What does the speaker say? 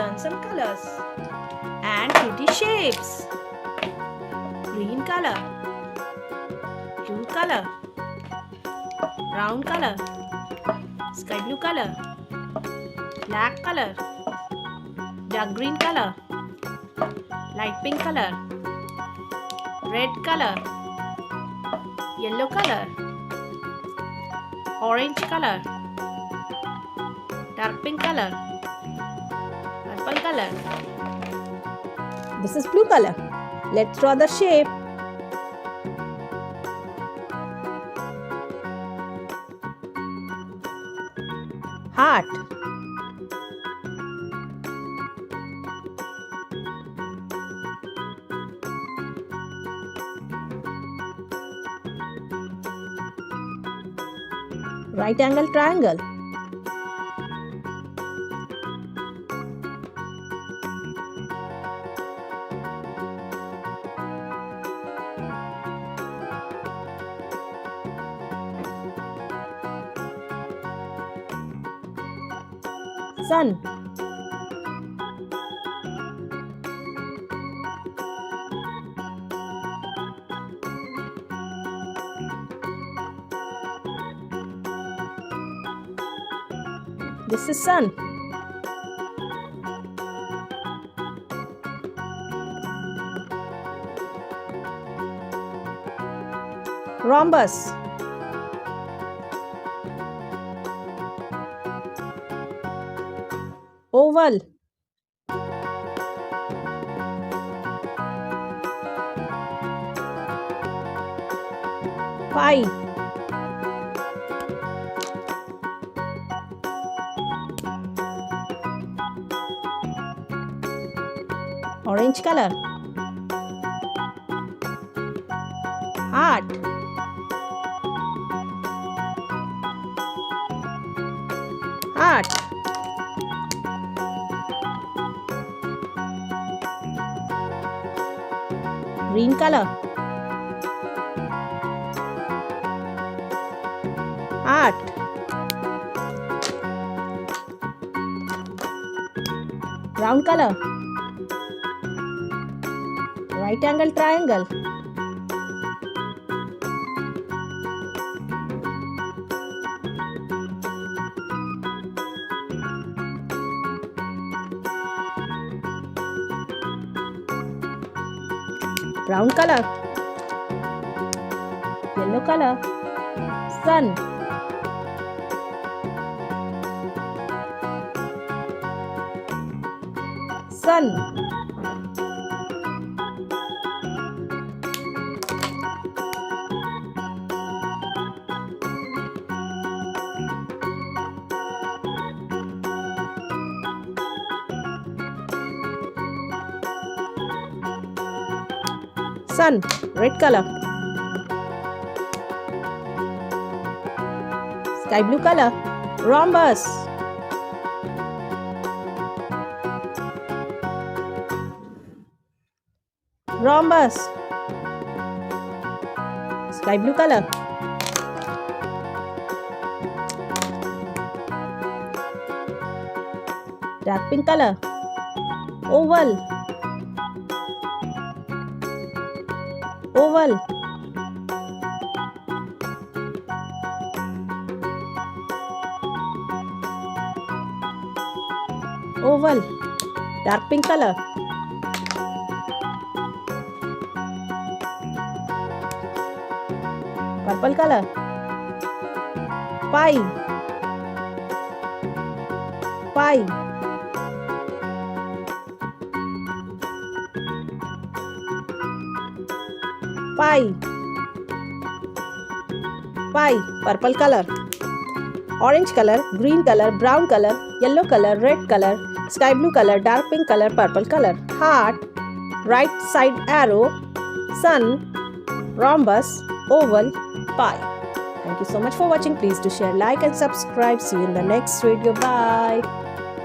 learn some colors and pretty shapes. Green color, blue color, brown color, sky blue color, black color, dark green color, light pink color, red color, yellow color, orange color, dark pink color, purple color. This is blue color. Let's draw the shape. Heart. Right angle triangle. Sun. This is sun. Rhombus. Oval. Pie. Orange color. Heart. Heart. Green color. Heart. Brown color. Right angle triangle. Brown color. Yellow color. Sun. Sun. Sun, red color. Sky blue color. Rhombus. Rhombus. Sky blue color. Dark pink color. Oval. Oval. Oval. Dark pink color. Purple color. Pie. Pie. Pie. Pie. Purple color. Orange color, green color, brown color, yellow color, red color, sky blue color, dark pink color, purple color. Heart. Right side arrow. Sun. Rhombus. Oval. Pie. Thank you so much for watching. Please do share, like and subscribe. See you in the next video. Bye.